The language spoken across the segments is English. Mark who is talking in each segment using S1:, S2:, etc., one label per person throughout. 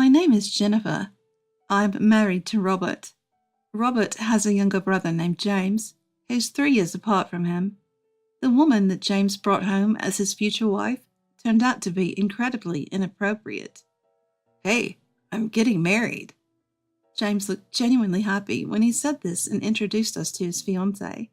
S1: My name is Jennifer. I'm married to Robert. Robert has a younger brother named James, who's 3 years apart from him. The woman that James brought home as his future wife turned out to be incredibly inappropriate. Hey, I'm getting married. James looked genuinely happy when he said this and introduced us to his fiancée.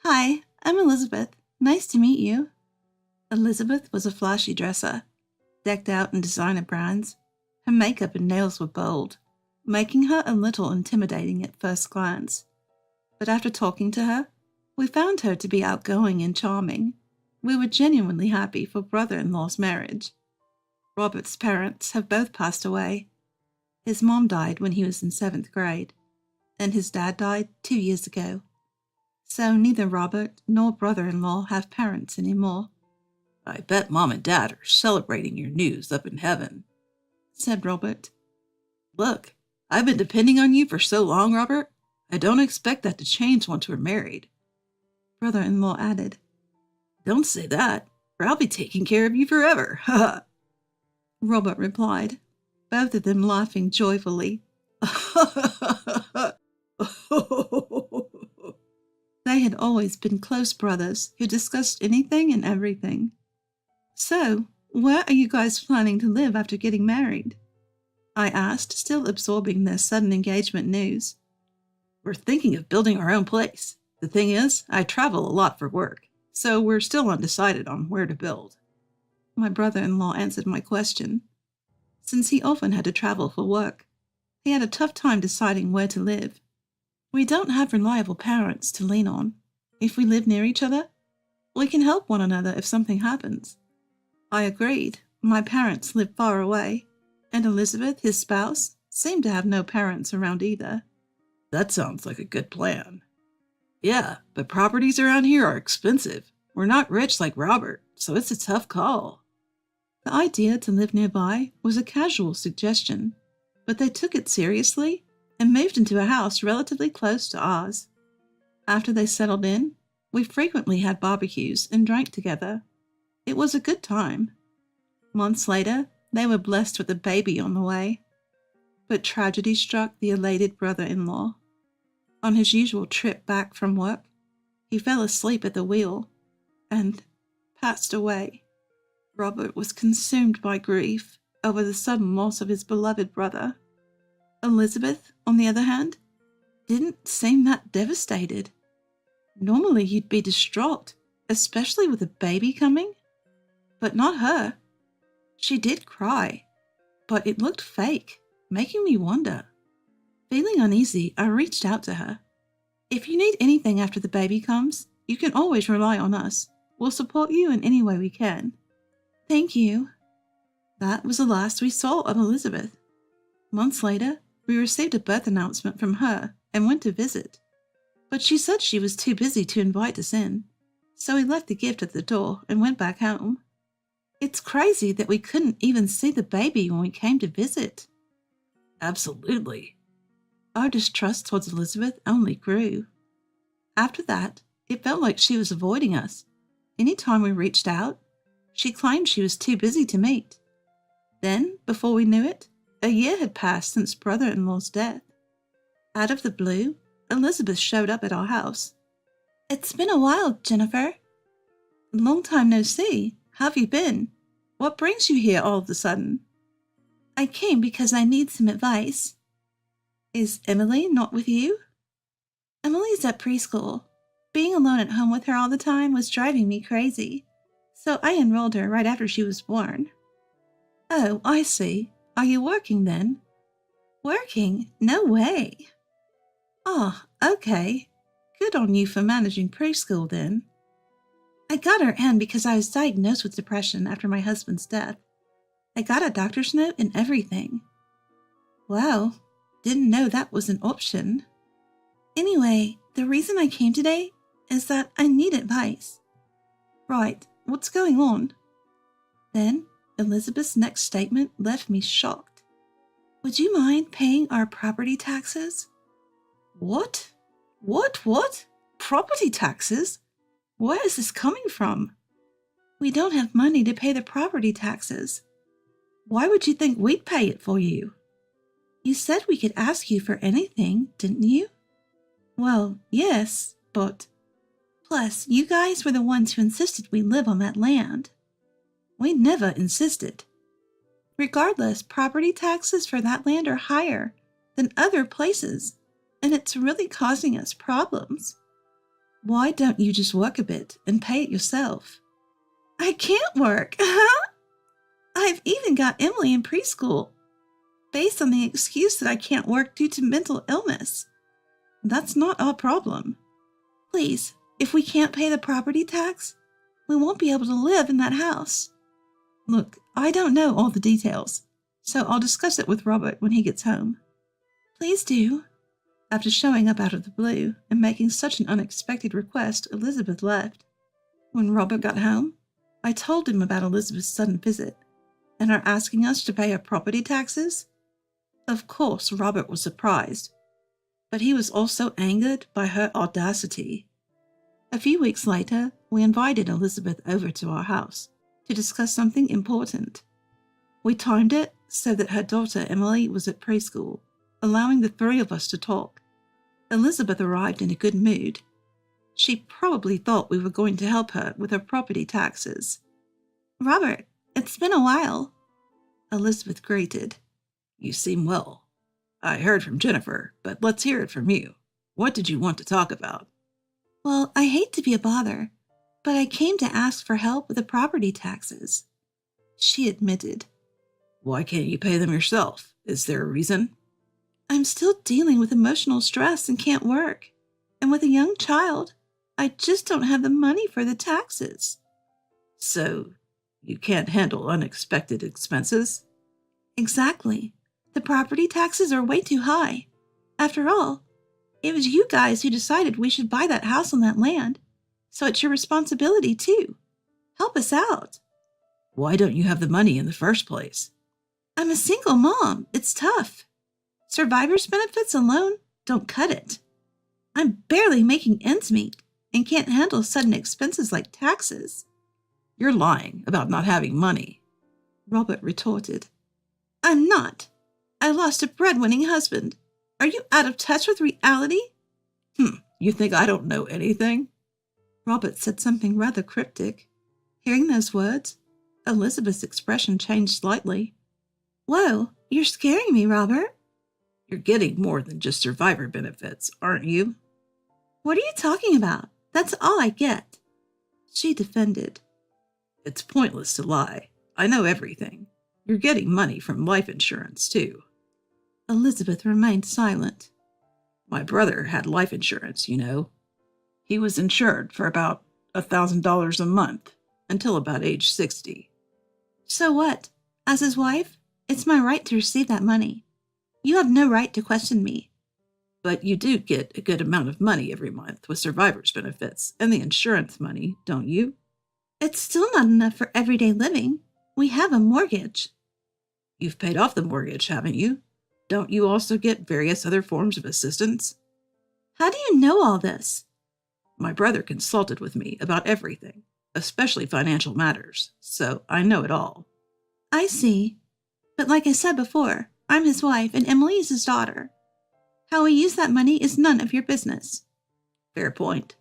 S1: Hi, I'm Elizabeth. Nice to meet you. Elizabeth was a flashy dresser, decked out in designer brands. Her makeup and nails were bold, making her a little intimidating at first glance. But after talking to her, we found her to be outgoing and charming. We were genuinely happy for brother-in-law's marriage. Robert's parents have both passed away. His mom died when he was in 7th grade, and his dad died 2 years ago. So neither Robert nor brother-in-law have parents anymore.
S2: I bet Mom and Dad are celebrating your news up in heaven,
S1: said Robert.
S2: Look, I've been depending on you for so long, Robert. I don't expect that to change once we're married.
S1: Brother-in-law added.
S2: Don't say that, or I'll be taking care of you forever. Ha!
S1: Robert replied, both of them laughing joyfully. They had always been close brothers who discussed anything and everything. So, where are you guys planning to live after getting married? I asked, still absorbing their sudden engagement news.
S2: We're thinking of building our own place. The thing is, I travel a lot for work, so we're still undecided on where to build.
S1: My brother-in-law answered my question. Since he often had to travel for work, he had a tough time deciding where to live. We don't have reliable parents to lean on. If we live near each other, we can help one another if something happens. I agreed. My parents live far away, and Elizabeth, his spouse, seemed to have no parents around either.
S2: That sounds like a good plan. Yeah, but properties around here are expensive. We're not rich like Robert, so it's a tough call.
S1: The idea to live nearby was a casual suggestion, but they took it seriously and moved into a house relatively close to ours. After they settled in, we frequently had barbecues and drank together. It was a good time. Months later, they were blessed with a baby on the way. But tragedy struck the elated brother-in-law. On his usual trip back from work, he fell asleep at the wheel and passed away. Robert was consumed by grief over the sudden loss of his beloved brother. Elizabeth, on the other hand, didn't seem that devastated. Normally you'd be distraught, especially with a baby coming. But not her. She did cry, but it looked fake, making me wonder. Feeling uneasy, I reached out to her. If you need anything after the baby comes, you can always rely on us. We'll support you in any way we can. Thank you. That was the last we saw of Elizabeth. Months later, we received a birth announcement from her and went to visit. But she said she was too busy to invite us in, so we left the gift at the door and went back home. It's crazy that we couldn't even see the baby when we came to visit.
S2: Absolutely.
S1: Our distrust towards Elizabeth only grew. After that, it felt like she was avoiding us. Anytime we reached out, she claimed she was too busy to meet. Then, before we knew it, a year had passed since brother-in-law's death. Out of the blue, Elizabeth showed up at our house. It's been a while, Jennifer. Long time no see. How have you been? What brings you here all of a sudden? I came because I need some advice. Is Emily not with you? Emily's at preschool. Being alone at home with her all the time was driving me crazy, so I enrolled her right after she was born. Oh, I see. Are you working then? Working? No way. Oh, okay. Good on you for managing preschool then. I got her in because I was diagnosed with depression after my husband's death. I got a doctor's note and everything. Wow, didn't know that was an option. Anyway, the reason I came today is that I need advice. Right, what's going on? Then, Elizabeth's next statement left me shocked. Would you mind paying our property taxes? What? What? Property taxes? Where is this coming from? We don't have money to pay the property taxes. Why would you think we'd pay it for you? You said we could ask you for anything, didn't you? Well, yes, but... Plus, you guys were the ones who insisted we live on that land. We never insisted. Regardless, property taxes for that land are higher than other places, and it's really causing us problems. Why don't you just work a bit and pay it yourself? I can't work. I've even got Emily in preschool, based on the excuse that I can't work due to mental illness. That's not our problem. Please, if we can't pay the property tax, we won't be able to live in that house. Look, I don't know all the details, so I'll discuss it with Robert when he gets home. Please do. After showing up out of the blue and making such an unexpected request, Elizabeth left. When Robert got home, I told him about Elizabeth's sudden visit and her asking us to pay her property taxes. Of course, Robert was surprised, but he was also angered by her audacity. A few weeks later, we invited Elizabeth over to our house to discuss something important. We timed it so that her daughter Emily was at preschool, allowing the three of us to talk. Elizabeth arrived in a good mood. She probably thought we were going to help her with her property taxes. Robert, it's been a while. Elizabeth greeted.
S2: You seem well. I heard from Jennifer, but let's hear it from you. What did you want to talk about?
S1: Well, I hate to be a bother, but I came to ask for help with the property taxes. She admitted.
S2: Why can't you pay them yourself? Is there a reason?
S1: I'm still dealing with emotional stress and can't work. And with a young child, I just don't have the money for the taxes.
S2: So, you can't handle unexpected expenses?
S1: Exactly. The property taxes are way too high. After all, it was you guys who decided we should buy that house on that land, so it's your responsibility too. Help us out.
S2: Why don't you have the money in the first place?
S1: I'm a single mom. It's tough. Survivor's benefits alone don't cut it. I'm barely making ends meet and can't handle sudden expenses like taxes.
S2: You're lying about not having money,
S1: Robert retorted. I'm not. I lost a breadwinning husband. Are you out of touch with reality?
S2: You think I don't know anything?
S1: Robert said something rather cryptic. Hearing those words, Elizabeth's expression changed slightly. Whoa, you're scaring me, Robert.
S2: You're getting more than just survivor benefits, aren't you?
S1: What are you talking about? That's all I get. She defended.
S2: It's pointless to lie. I know everything. You're getting money from life insurance, too.
S1: Elizabeth remained silent.
S2: My brother had life insurance, you know. He was insured for about $1,000 a month until about age 60.
S1: So what? As his wife, it's my right to receive that money. You have no right to question me.
S2: But you do get a good amount of money every month with survivor's benefits and the insurance money, don't you?
S1: It's still not enough for everyday living. We have a mortgage.
S2: You've paid off the mortgage, haven't you? Don't you also get various other forms of assistance?
S1: How do you know all this?
S2: My brother consulted with me about everything, especially financial matters, so I know it all.
S1: I see. But like I said before, I'm his wife and Emily is his daughter. How we use that money is none of your business.
S2: Fair point.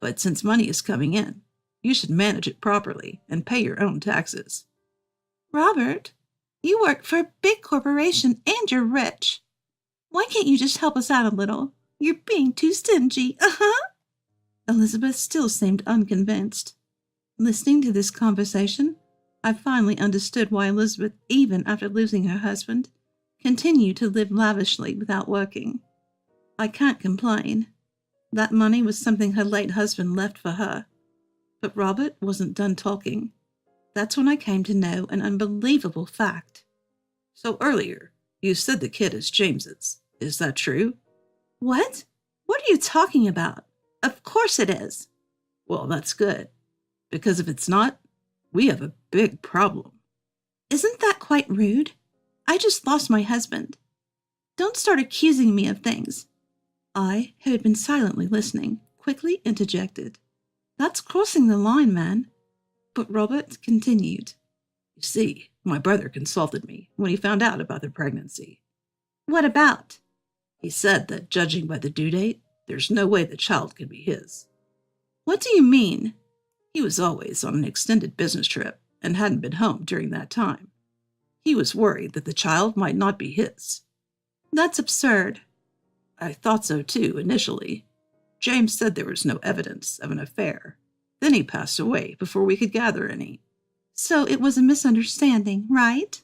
S2: But since money is coming in, you should manage it properly and pay your own taxes.
S1: Robert, you work for a big corporation and you're rich. Why can't you just help us out a little? You're being too stingy. Elizabeth still seemed unconvinced. Listening to this conversation, I finally understood why Elizabeth, even after losing her husband, continued to live lavishly without working. I can't complain. That money was something her late husband left for her. But Robert wasn't done talking. That's when I came to know an unbelievable fact.
S2: So earlier, you said the kid is James's. Is that true?
S1: What? What are you talking about? Of course it is.
S2: Well, that's good. Because if it's not, we have a big problem.
S1: Isn't that quite rude? I just lost my husband. Don't start accusing me of things. I, who had been silently listening, quickly interjected. That's crossing the line, man. But Robert continued.
S2: You see, my brother consulted me when he found out about the pregnancy.
S1: What about?
S2: He said that, judging by the due date, there's no way the child could be his.
S1: What do you mean?
S2: He was always on an extended business trip and hadn't been home during that time. He was worried that the child might not be his.
S1: That's absurd.
S2: I thought so too, initially. James said there was no evidence of an affair. Then he passed away before we could gather any.
S1: So it was a misunderstanding, right?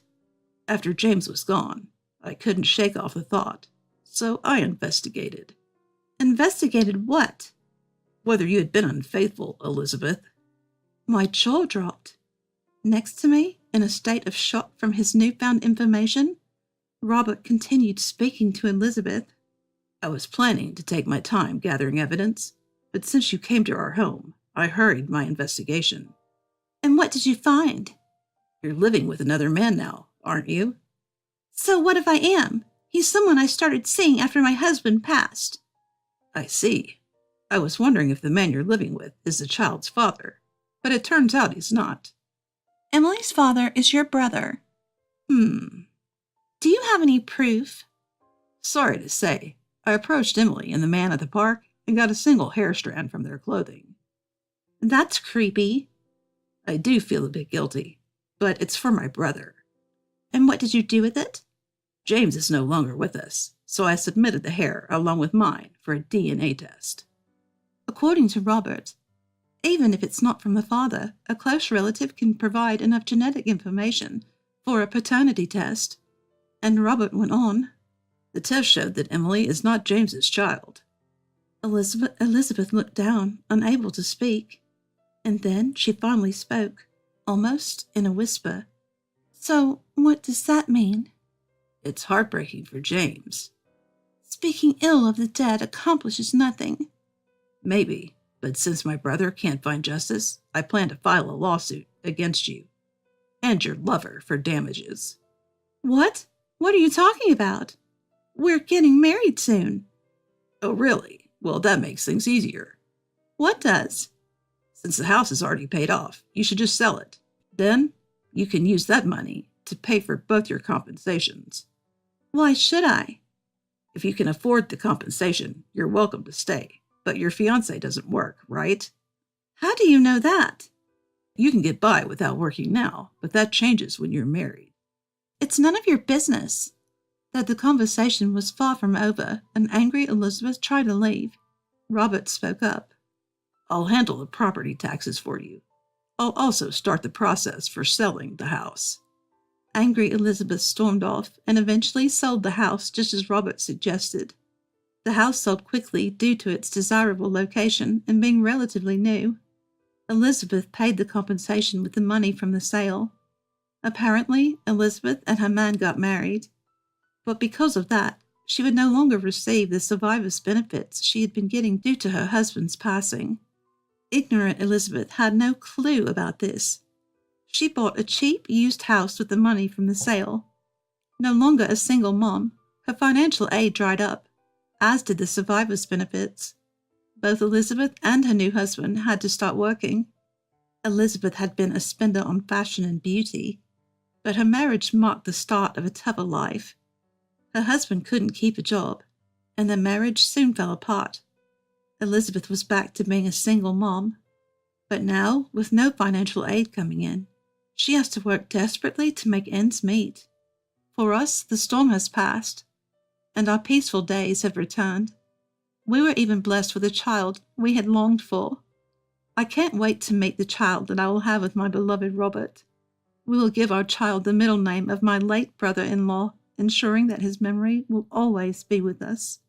S2: After James was gone, I couldn't shake off the thought, so I investigated.
S1: Investigated what?
S2: Whether you had been unfaithful, Elizabeth.
S1: My jaw dropped. Next to me, in a state of shock from his newfound information, Robert continued speaking to Elizabeth.
S2: I was planning to take my time gathering evidence, but since you came to our home, I hurried my investigation.
S1: And what did you find?
S2: You're living with another man now, aren't you?
S1: So what if I am? He's someone I started seeing after my husband passed.
S2: I see. I was wondering if the man you're living with is the child's father, but it turns out he's not.
S1: Emily's father is your brother. Do you have any proof?
S2: Sorry to say, I approached Emily and the man at the park and got a single hair strand from their clothing.
S1: That's creepy.
S2: I do feel a bit guilty, but it's for my brother.
S1: And what did you do with it?
S2: James is no longer with us, so I submitted the hair along with mine for a DNA test.
S1: According to Robert, even if it's not from the father, a close relative can provide enough genetic information for a paternity test. And Robert went on.
S2: The test showed that Emily is not James's child.
S1: Elizabeth looked down, unable to speak. And then she finally spoke, almost in a whisper. So, what does that mean?
S2: It's heartbreaking for James.
S1: Speaking ill of the dead accomplishes nothing.
S2: Maybe, but since my brother can't find justice, I plan to file a lawsuit against you and your lover for damages.
S1: What? What are you talking about? We're getting married soon.
S2: Oh, really? Well, that makes things easier.
S1: What does?
S2: Since the house is already paid off, you should just sell it. Then you can use that money to pay for both your compensations.
S1: Why should I?
S2: If you can afford the compensation, you're welcome to stay. But your fiancé doesn't work, right?
S1: How do you know that?
S2: You can get by without working now, but that changes when you're married.
S1: It's none of your business. That the conversation was far from over, and angry Elizabeth tried to leave. Robert spoke up.
S2: I'll handle the property taxes for you. I'll also start the process for selling the house.
S1: Angry Elizabeth stormed off and eventually sold the house just as Robert suggested. The house sold quickly due to its desirable location and being relatively new. Elizabeth paid the compensation with the money from the sale. Apparently, Elizabeth and her man got married. But because of that, she would no longer receive the survivor's benefits she had been getting due to her husband's passing. Ignorant Elizabeth had no clue about this. She bought a cheap, used house with the money from the sale. No longer a single mom, her financial aid dried up, as did the survivor's benefits. Both Elizabeth and her new husband had to start working. Elizabeth had been a spender on fashion and beauty, but her marriage marked the start of a tougher life. Her husband couldn't keep a job, and their marriage soon fell apart. Elizabeth was back to being a single mom. But now, with no financial aid coming in, she has to work desperately to make ends meet. For us, the storm has passed, and our peaceful days have returned. We were even blessed with a child we had longed for. I can't wait to meet the child that I will have with my beloved Robert. We will give our child the middle name of my late brother-in-law, ensuring that his memory will always be with us.